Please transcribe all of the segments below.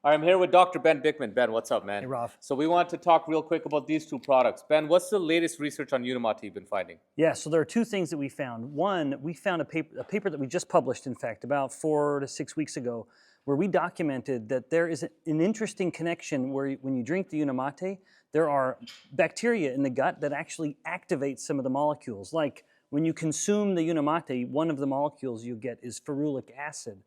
All right, I'm here with Dr. Ben Bikman. Ben, what's up, man? Hey, Rav. So we want to talk real quick about these two products. Ben, what's the latest research on Unimata you've been finding? Yeah, so there are two things that we found. One, we found a paper that we just published, in fact, about 4 to 6 weeks ago, where we documented that there is an interesting connection where when you drink the Unimata, there are bacteria in the gut that actually activate some of the molecules. Like when you consume the Unimata, one of the molecules you get is ferulic acid.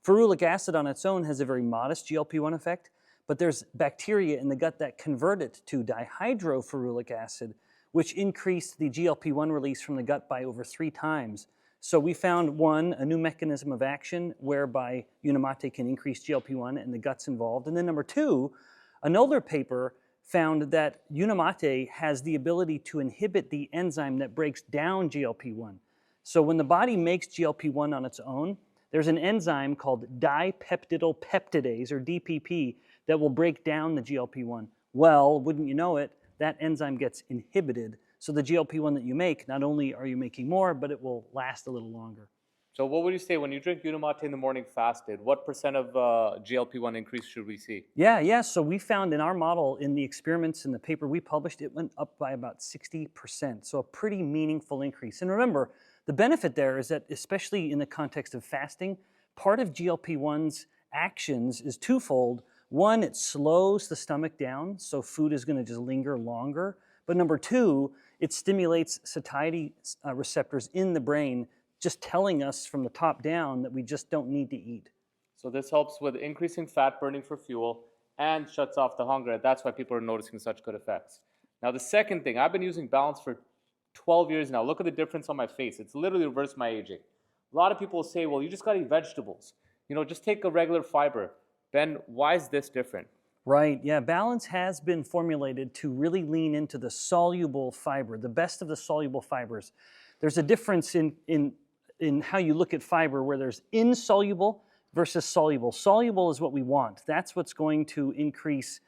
Ferulic acid on its own has a very modest GLP-1 effect, but there's bacteria in the gut that convert it to dihydroferulic acid, which increased the GLP-1 release from the gut by over 3 times. So we found, one, a new mechanism of action whereby Unimata can increase GLP-1 and the gut's involved. And then number two, an older paper found that Unimata has the ability to inhibit the enzyme that breaks down GLP-1. So when the body makes GLP-1 on its own, there's an enzyme called dipeptidyl peptidase, or DPP, that will break down the GLP-1. Well, wouldn't you know it, that enzyme gets inhibited. So the GLP-1 that you make, not only are you making more, but it will last a little longer. So what would you say when you drink Unimata in the morning fasted, what percent of GLP-1 increase should we see? Yeah. So we found in our model, in the experiments in the paper we published, it went up by about 60%. So a pretty meaningful increase. And remember, the benefit there is that, especially in the context of fasting, part of GLP-1's actions is twofold. One, it slows the stomach down, so food is going to just linger longer. But number two, it stimulates satiety receptors in the brain, just telling us from the top down that we just don't need to eat. So this helps with increasing fat burning for fuel and shuts off the hunger. That's why people are noticing such good effects. Now the second thing, I've been using Balance for 12 years now. Look at the difference on my face. It's literally reversed my aging. A lot of people say, well, you just got to eat vegetables. Just take a regular fiber. Ben, why is this different? Right, yeah, Balance has been formulated to really lean into the soluble fiber, the best of the soluble fibers. There's a difference in how you look at fiber where there's insoluble versus soluble. Soluble is what we want. That's what's going to improve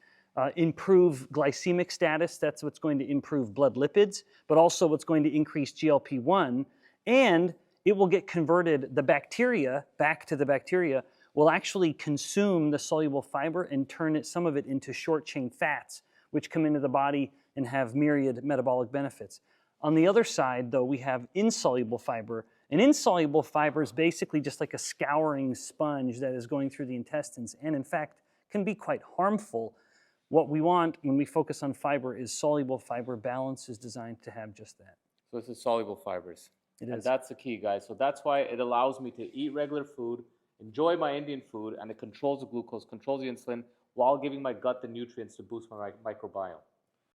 glycemic status. That's what's going to improve blood lipids, but also what's going to increase GLP-1. And it will get converted, the bacteria, back to the bacteria, will actually consume the soluble fiber and turn some of it into short-chain fats, which come into the body and have myriad metabolic benefits. On the other side, though, we have insoluble fiber. And insoluble fiber is basically just like a scouring sponge that is going through the intestines and, in fact, can be quite harmful. What we want when we focus on fiber is soluble fiber. Balance is designed to have just that. So this is soluble fibers. It and is. That's the key, guys. So that's why it allows me to eat regular food, enjoy my Indian food, and it controls the glucose, controls the insulin, while giving my gut the nutrients to boost my microbiome.